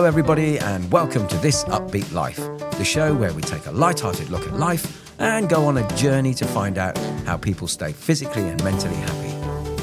Hello everybody and welcome to This Upbeat Life, the show where we take a light-hearted look at life and go on a journey to find out how people stay physically and mentally happy.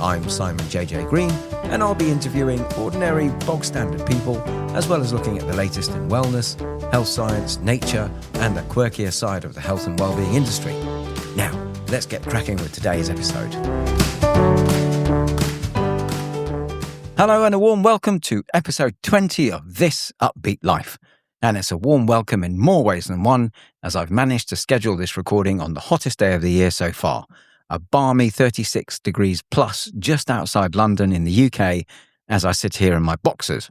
I'm Simon JJ Green and I'll be interviewing ordinary, bog-standard people as well as looking at the latest in wellness, health science, nature and the quirkier side of the health and wellbeing industry. Now, let's get cracking with today's episode. Hello and a warm welcome to episode 20 of This Upbeat Life. And it's a warm welcome in more ways than one, as I've managed to schedule this recording on the hottest day of the year so far, a balmy 36 degrees plus just outside London in the UK, as I sit here in my boxers.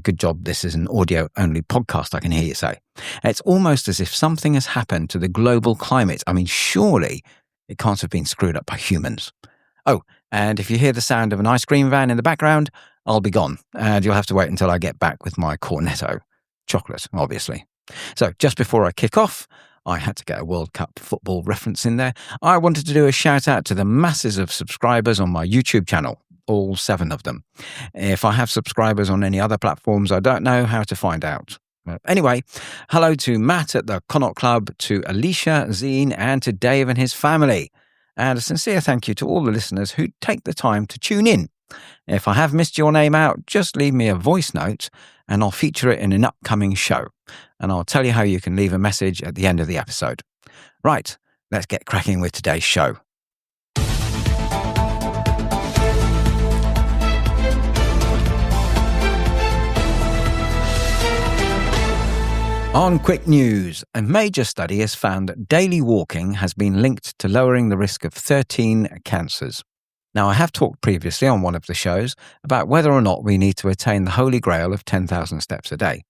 Good job this is an audio-only podcast, I can hear you say. It's almost as if something has happened to the global climate. I mean, surely it can't have been screwed up by humans. Oh, and if you hear the sound of an ice cream van in the background, I'll be gone, and you'll have to wait until I get back with my cornetto. Chocolate, obviously. So, just before I kick off, I had to get a World Cup football reference in there. I wanted to do a shout out to the masses of subscribers on my YouTube channel, all 7 of them. If I have subscribers on any other platforms, I don't know how to find out. Anyway, hello to Matt at the Connaught Club, to Alicia, Zine, and to Dave and his family. And a sincere thank you to all the listeners who take the time to tune in. If I have missed your name out, just leave me a voice note and I'll feature it in an upcoming show. And I'll tell you how you can leave a message at the end of the episode. Right, let's get cracking with today's show. On quick news, a major study has found that daily walking has been linked to lowering the risk of 13 cancers. Now, I have talked previously on one of the shows about whether or not we need to attain the holy grail of 10,000 steps a day.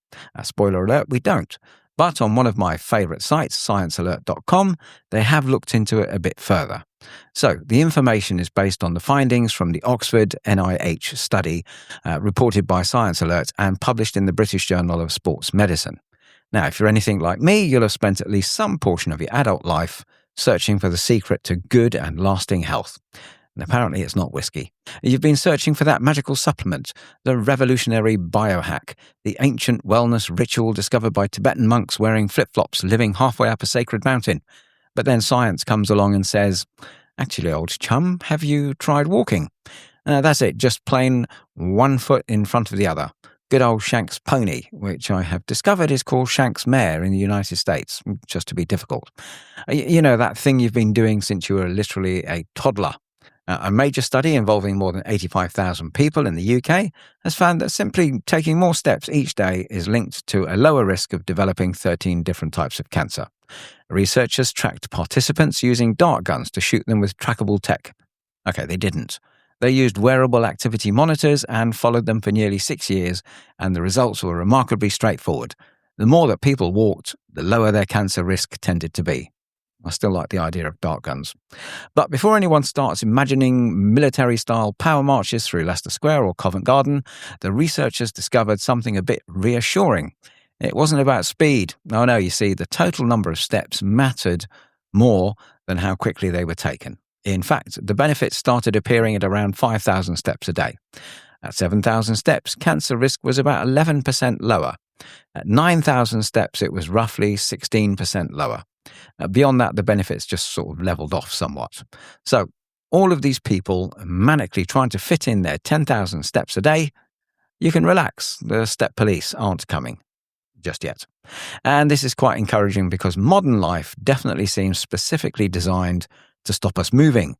Spoiler alert, we don't. But on one of my favourite sites, sciencealert.com, they have looked into it a bit further. So, the information is based on the findings from the Oxford NIH study reported by Science Alert and published in the British Journal of Sports Medicine. Now, if you're anything like me, you'll have spent at least some portion of your adult life searching for the secret to good and lasting health. And apparently it's not whiskey. You've been searching for that magical supplement, the revolutionary biohack, the ancient wellness ritual discovered by Tibetan monks wearing flip-flops living halfway up a sacred mountain. But then science comes along and says, actually, old chum, have you tried walking? That's it, just plain one foot in front of the other. Good old Shank's pony, which I have discovered is called Shank's mare in the United States, just to be difficult. You know, that thing you've been doing since you were literally a toddler. A major study involving more than 85,000 people in the UK has found that simply taking more steps each day is linked to a lower risk of developing 13 different types of cancer. Researchers tracked participants using dart guns to shoot them with trackable tech. Okay, they didn't. They used wearable activity monitors and followed them for nearly 6 years, and the results were remarkably straightforward. The more that people walked, the lower their cancer risk tended to be. I still like the idea of dart guns. But before anyone starts imagining military-style power marches through Leicester Square or Covent Garden, the researchers discovered something a bit reassuring. It wasn't about speed. Oh no, you see, the total number of steps mattered more than how quickly they were taken. In fact, the benefits started appearing at around 5,000 steps a day. At 7,000 steps, cancer risk was about 11% lower. At 9,000 steps, it was roughly 16% lower. Beyond that, the benefits just sort of leveled off somewhat. So, all of these people manically trying to fit in their 10,000 steps a day, you can relax. The step police aren't coming. Just yet. And this is quite encouraging because modern life definitely seems specifically designed to stop us moving.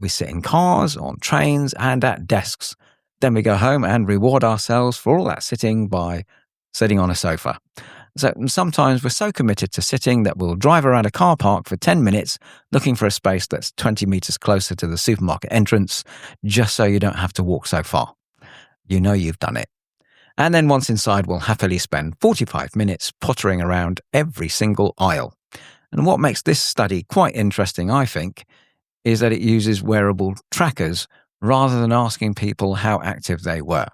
We sit in cars, on trains, and at desks. Then we go home and reward ourselves for all that sitting by sitting on a sofa. So sometimes we're so committed to sitting that we'll drive around a car park for 10 minutes looking for a space that's 20 metres closer to the supermarket entrance, just so you don't have to walk so far. You know you've done it. And then once inside, we'll happily spend 45 minutes pottering around every single aisle. And what makes this study quite interesting, I think, is that it uses wearable trackers rather than asking people how active they were.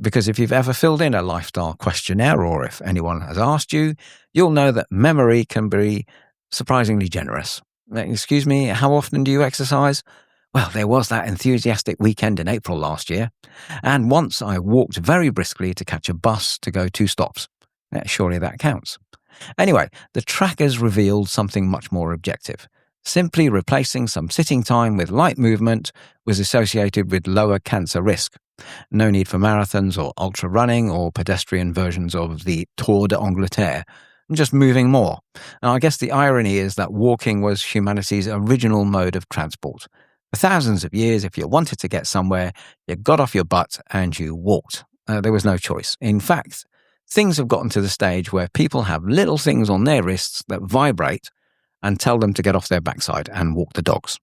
Because if you've ever filled in a lifestyle questionnaire, or if anyone has asked you, you'll know that memory can be surprisingly generous. Excuse me, how often do you exercise? Well, there was that enthusiastic weekend in April last year, and once I walked very briskly to catch a bus to go 2 stops. Surely that counts. Anyway, the trackers revealed something much more objective. Simply replacing some sitting time with light movement was associated with lower cancer risk. No need for marathons or ultra running or pedestrian versions of the Tour d'Angleterre. Just moving more. Now, I guess the irony is that walking was humanity's original mode of transport. For thousands of years, if you wanted to get somewhere, you got off your butt and you walked. There was no choice. In fact, things have gotten to the stage where people have little things on their wrists that vibrate and tell them to get off their backside and walk the dogs.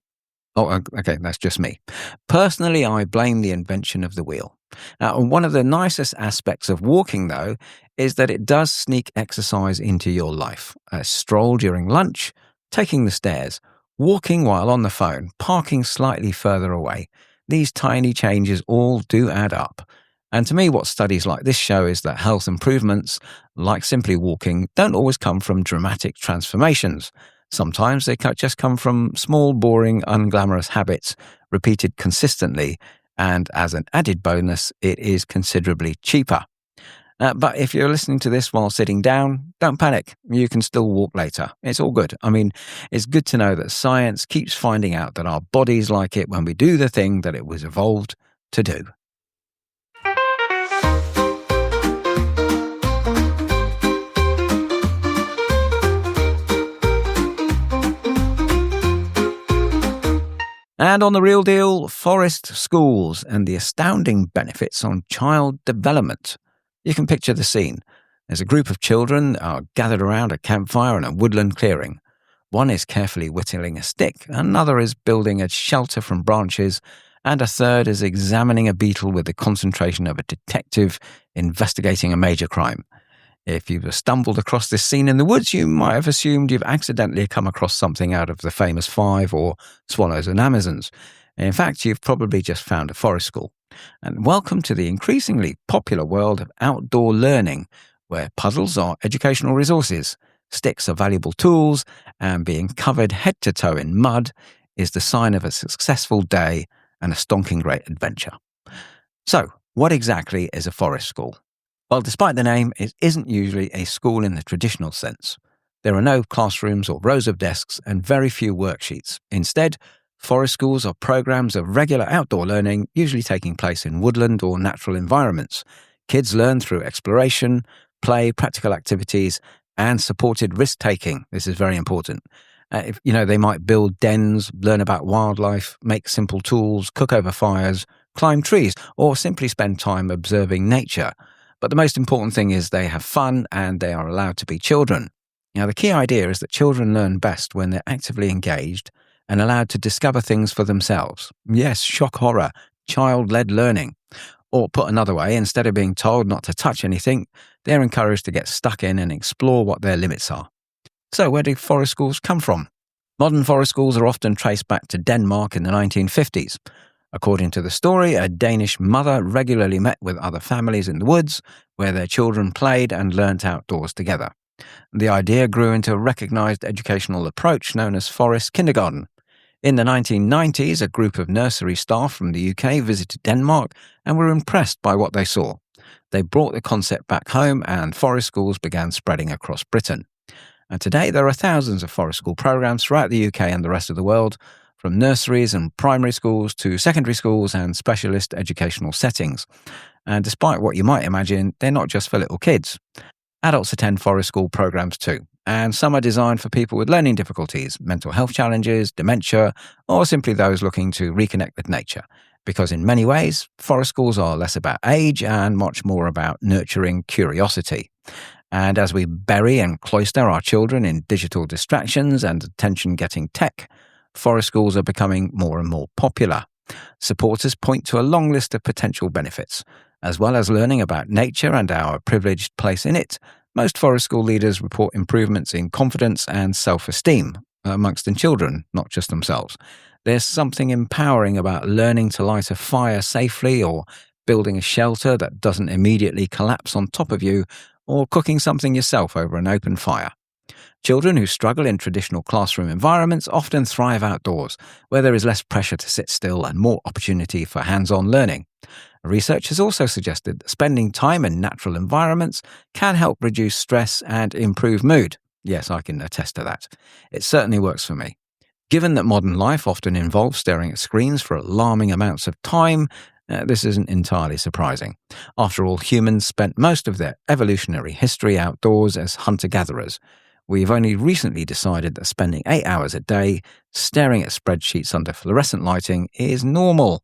Oh, okay, that's just me. Personally, I blame the invention of the wheel. Now, one of the nicest aspects of walking, though, is that it does sneak exercise into your life. A stroll during lunch, taking the stairs, walking while on the phone, parking slightly further away. These tiny changes all do add up. And to me, what studies like this show is that health improvements, like simply walking, don't always come from dramatic transformations. Sometimes they just come from small, boring, unglamorous habits repeated consistently, and as an added bonus, it is considerably cheaper. But if you're listening to this while sitting down, don't panic. You can still walk later. It's all good. I mean, it's good to know that science keeps finding out that our bodies like it when we do the thing that it was evolved to do. And on the real deal, forest schools and the astounding benefits on child development. You can picture the scene. There's a group of children are gathered around a campfire in a woodland clearing. One is carefully whittling a stick, another is building a shelter from branches, and a third is examining a beetle with the concentration of a detective investigating a major crime. If you've stumbled across this scene in the woods, you might have assumed you've accidentally come across something out of the famous Five or Swallows and Amazons. In fact, you've probably just found a forest school. And welcome to the increasingly popular world of outdoor learning, where puzzles are educational resources, sticks are valuable tools, and being covered head to toe in mud is the sign of a successful day and a stonking great adventure. So, what exactly is a forest school? Well, despite the name, it isn't usually a school in the traditional sense. There are no classrooms or rows of desks and very few worksheets. Instead, forest schools are programs of regular outdoor learning, usually taking place in woodland or natural environments. Kids learn through exploration, play, practical activities, and supported risk-taking. This is very important. They might build dens, learn about wildlife, make simple tools, cook over fires, climb trees, or simply spend time observing nature. But the most important thing is they have fun and they are allowed to be children. Now, the key idea is that children learn best when they're actively engaged and allowed to discover things for themselves. Yes, shock horror, child-led learning. Or put another way, instead of being told not to touch anything, they're encouraged to get stuck in and explore what their limits are. So where do forest schools come from? Modern forest schools are often traced back to Denmark in the 1950s. According to the story, a Danish mother regularly met with other families in the woods where their children played and learnt outdoors together. The idea grew into a recognised educational approach known as forest kindergarten. In the 1990s, a group of nursery staff from the UK visited Denmark and were impressed by what they saw. They brought the concept back home and forest schools began spreading across Britain. And today there are thousands of forest school programs throughout the UK and the rest of the world, from nurseries and primary schools to secondary schools and specialist educational settings. And despite what you might imagine, they're not just for little kids. Adults attend forest school programs too, and some are designed for people with learning difficulties, mental health challenges, dementia, or simply those looking to reconnect with nature. Because in many ways, forest schools are less about age and much more about nurturing curiosity. And as we bury and cloister our children in digital distractions and attention-getting tech, forest schools are becoming more and more popular. Supporters point to a long list of potential benefits. As well as learning about nature and our privileged place in it, most forest school leaders report improvements in confidence and self-esteem amongst the children, not just themselves. There's something empowering about learning to light a fire safely, or building a shelter that doesn't immediately collapse on top of you, or cooking something yourself over an open fire. Children who struggle in traditional classroom environments often thrive outdoors, where there is less pressure to sit still and more opportunity for hands-on learning. Research has also suggested that spending time in natural environments can help reduce stress and improve mood. Yes, I can attest to that. It certainly works for me. Given that modern life often involves staring at screens for alarming amounts of time, this isn't entirely surprising. After all, humans spent most of their evolutionary history outdoors as hunter-gatherers. We've only recently decided that spending 8 hours a day staring at spreadsheets under fluorescent lighting is normal.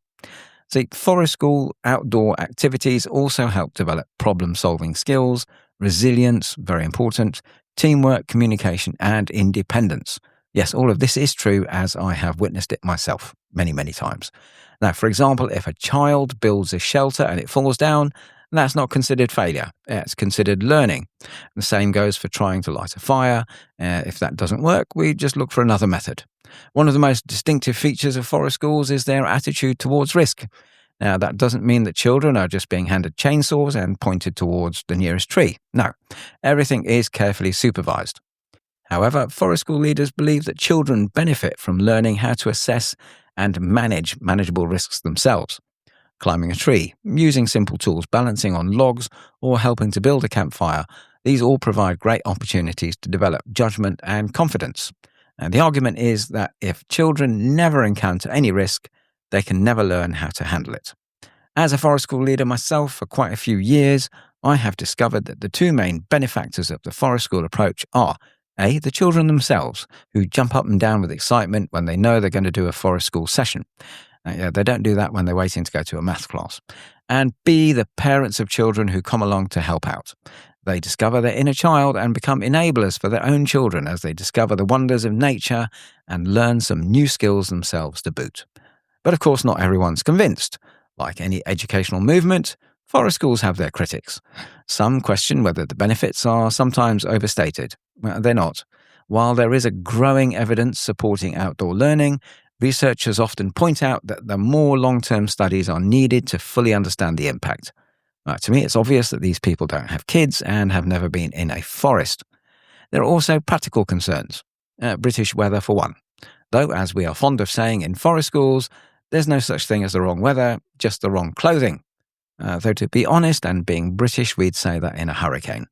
See, forest school outdoor activities also help develop problem-solving skills, resilience, very important, teamwork, communication, and independence. Yes, all of this is true as I have witnessed it myself many, many times. Now, for example, if a child builds a shelter and it falls down, that's not considered failure. It's considered learning. The same goes for trying to light a fire. If that doesn't work, we just look for another method. One of the most distinctive features of forest schools is their attitude towards risk. Now, that doesn't mean that children are just being handed chainsaws and pointed towards the nearest tree. No, everything is carefully supervised. However, forest school leaders believe that children benefit from learning how to assess and manage manageable risks themselves. Climbing a tree, using simple tools, balancing on logs, or helping to build a campfire, these all provide great opportunities to develop judgment and confidence. And the argument is that if children never encounter any risk, they can never learn how to handle it. As a forest school leader myself for quite a few years, I have discovered that the two main benefactors of the forest school approach are A, the children themselves, who jump up and down with excitement when they know they're going to do a forest school session. They don't do that when they're waiting to go to a math class. And B, the parents of children who come along to help out. They discover their inner child and become enablers for their own children as they discover the wonders of nature and learn some new skills themselves to boot. But of course, not everyone's convinced. Like any educational movement, forest schools have their critics. Some question whether the benefits are sometimes overstated. They're not. While there is a growing evidence supporting outdoor learning, researchers often point out that the more long-term studies are needed to fully understand the impact. To me, it's obvious that these people don't have kids and have never been in a forest. There are also practical concerns. British weather for one. Though, as we are fond of saying in forest schools, there's no such thing as the wrong weather, just the wrong clothing. Though to be honest, and being British, we'd say that in a hurricane.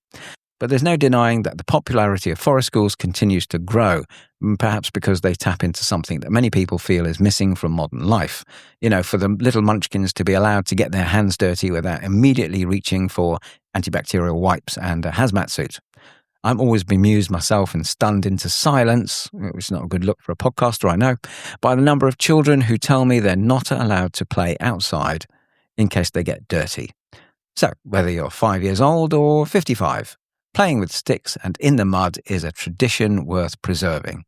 But there's no denying that the popularity of forest schools continues to grow, perhaps because they tap into something that many people feel is missing from modern life. For the little munchkins to be allowed to get their hands dirty without immediately reaching for antibacterial wipes and a hazmat suit. I'm always bemused myself and stunned into silence, which is not a good look for a podcaster, I know, by the number of children who tell me they're not allowed to play outside in case they get dirty. So, whether you're 5 years old or 55, playing with sticks and in the mud is a tradition worth preserving.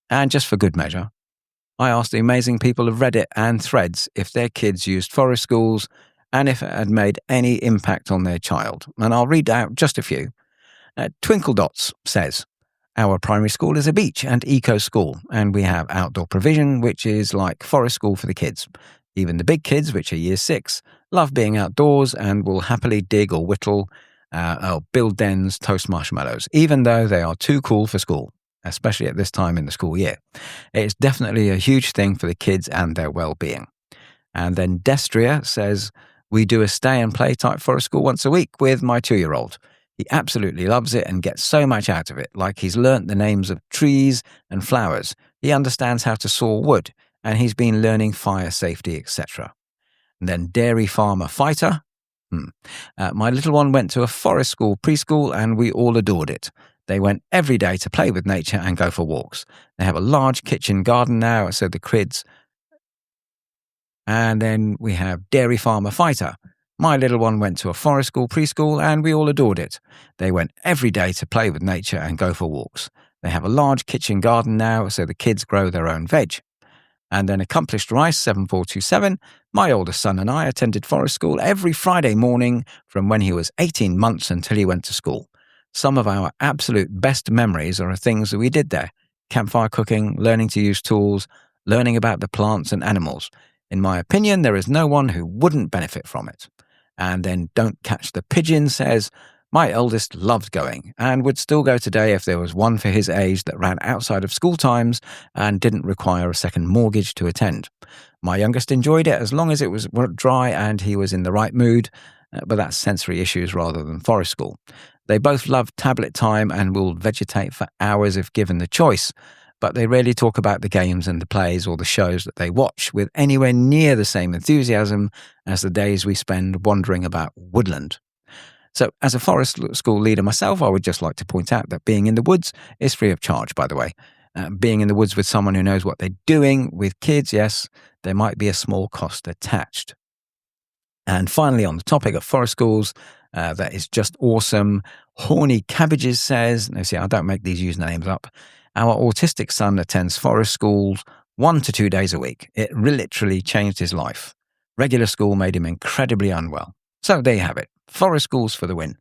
And just for good measure, I asked the amazing people of Reddit and Threads if their kids used forest schools and if it had made any impact on their child. And I'll read out just a few. Twinkle Dots says, our primary school is a beach and eco school, and we have outdoor provision, which is like forest school for the kids. Even the big kids, which are year 6, love being outdoors and will happily dig or whittle, or build dens, toast marshmallows, even though they are too cool for school, especially at this time in the school year. It's definitely a huge thing for the kids and their well-being. And then Destria says, we do a stay and play type forest school once a week with my 2-year-old. He absolutely loves it and gets so much out of it, like he's learnt the names of trees and flowers. He understands how to saw wood, and he's been learning fire safety, etc. And then Dairy Farmer Fighter. My little one went to a forest school preschool and we all adored it. They went every day to play with nature and go for walks. They have a large kitchen garden now, so the kids. And then we have Dairy Farmer Fighter. My little one went to a forest school preschool and we all adored it. They went every day to play with nature and go for walks. They have a large kitchen garden now, so the kids grow their own veg. And then Accomplished Rice 7427, my oldest son and I attended forest school every Friday morning from when he was 18 months until he went to school. Some of our absolute best memories are things that we did there. Campfire cooking, learning to use tools, learning about the plants and animals. In my opinion, there is no one who wouldn't benefit from it. And then Don't Catch the Pigeon says, My eldest loved going and would still go today if there was one for his age that ran outside of school times and didn't require a second mortgage to attend. My youngest enjoyed it as long as it was dry and he was in the right mood, but that's sensory issues rather than forest school. They both love tablet time and will vegetate for hours if given the choice, but they rarely talk about the games and the plays or the shows that they watch with anywhere near the same enthusiasm as the days we spend wandering about woodland. So as a forest school leader myself, I would just like to point out that being in the woods is free of charge, by the way. Being in the woods with someone who knows what they're doing, with kids, yes, there might be a small cost attached. And finally, on the topic of forest schools, that is just awesome. Horny Cabbages says, now see, I don't make these usernames up. Our autistic son attends forest schools 1 to 2 days a week. It literally changed his life. Regular school made him incredibly unwell. So there you have it. Forest schools for the win.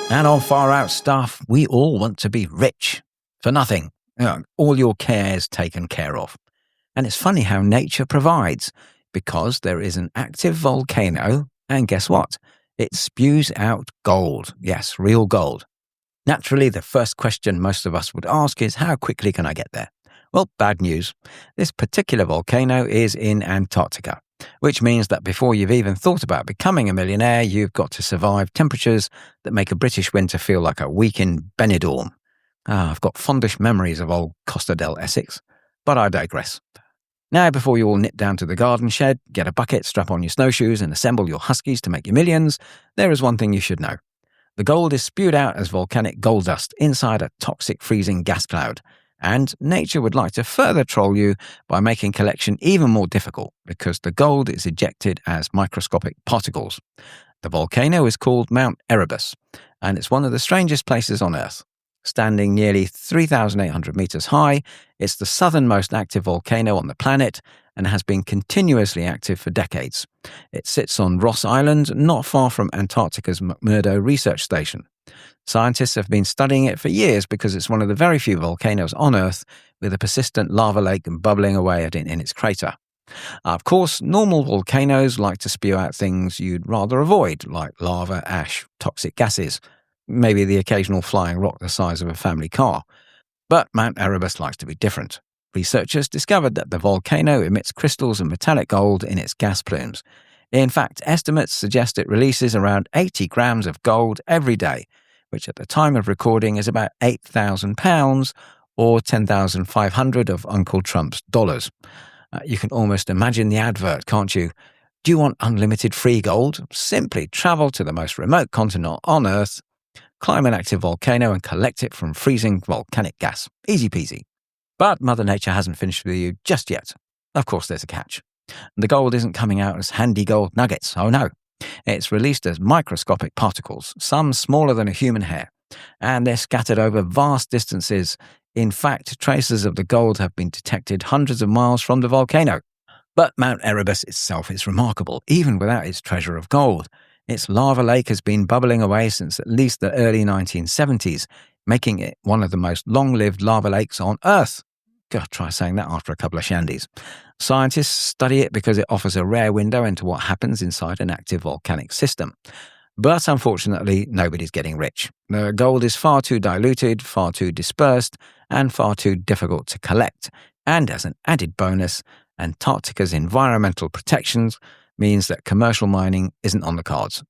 And on far out stuff, we all want to be rich. For nothing. All your cares taken care of. And it's funny how nature provides, because there is an active volcano, and guess what? It spews out gold. Yes, real gold. Naturally, the first question most of us would ask is, how quickly can I get there? Well, bad news. This particular volcano is in Antarctica, which means that before you've even thought about becoming a millionaire, you've got to survive temperatures that make a British winter feel like a week in Benidorm. I've got fondish memories of old Costa del Essex, but I digress. Now, before you all nip down to the garden shed, get a bucket, strap on your snowshoes and assemble your huskies to make your millions, there is one thing you should know. The gold is spewed out as volcanic gold dust inside a toxic freezing gas cloud. And nature would like to further troll you by making collection even more difficult because the gold is ejected as microscopic particles. The volcano is called Mount Erebus, and it's one of the strangest places on Earth. Standing nearly 3,800 meters high, it's the southernmost active volcano on the planet and has been continuously active for decades. It sits on Ross Island, not far from Antarctica's McMurdo Research Station. Scientists have been studying it for years because it's one of the very few volcanoes on Earth with a persistent lava lake bubbling away in its crater. Of course, normal volcanoes like to spew out things you'd rather avoid, like lava, ash, toxic gases, maybe the occasional flying rock the size of a family car. But Mount Erebus likes to be different. Researchers discovered that the volcano emits crystals of metallic gold in its gas plumes. In fact, estimates suggest it releases around 80 grams of gold every day, which at the time of recording is about £8,000 or 10,500 of Uncle Trump's dollars. You can almost imagine the advert, can't you? Do you want unlimited free gold? Simply travel to the most remote continent on Earth, climb an active volcano and collect it from freezing volcanic gas. Easy peasy. But Mother Nature hasn't finished with you just yet. Of course, there's a catch. The gold isn't coming out as handy gold nuggets. Oh no. It's released as microscopic particles, some smaller than a human hair, and they're scattered over vast distances. In fact, traces of the gold have been detected hundreds of miles from the volcano. But Mount Erebus itself is remarkable, even without its treasure of gold. Its lava lake has been bubbling away since at least the early 1970s, making it one of the most long-lived lava lakes on Earth. God, try saying that after a couple of shandies. Scientists study it because it offers a rare window into what happens inside an active volcanic system. But unfortunately, nobody's getting rich. The gold is far too diluted, far too dispersed, and far too difficult to collect. And as an added bonus, Antarctica's environmental protections means that commercial mining isn't on the cards.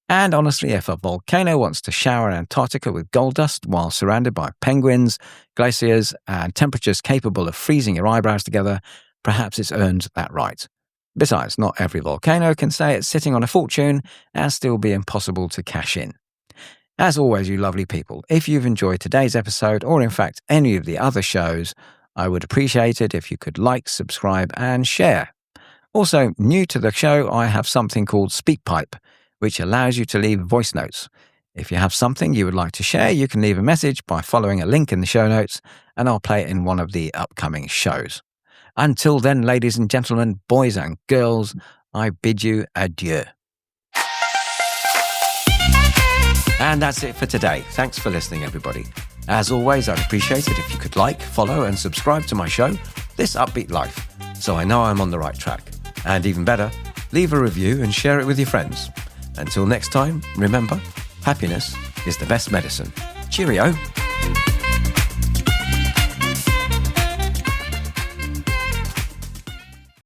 And honestly, if a volcano wants to shower Antarctica with gold dust while surrounded by penguins, glaciers, and temperatures capable of freezing your eyebrows together, perhaps it's earned that right. Besides, not every volcano can say it's sitting on a fortune and still be impossible to cash in. As always, you lovely people, if you've enjoyed today's episode, or in fact any of the other shows, I would appreciate it if you could like, subscribe, and share. Also, new to the show, I have something called SpeakPipe, which allows you to leave voice notes. If you have something you would like to share, you can leave a message by following a link in the show notes, and I'll play it in one of the upcoming shows. Until then, ladies and gentlemen, boys and girls, I bid you adieu. And that's it for today. Thanks for listening, everybody. As always, I'd appreciate it if you could like, follow, and subscribe to my show, This Upbeat Life, so I know I'm on the right track. And even better, leave a review and share it with your friends. Until next time, remember, happiness is the best medicine. Cheerio.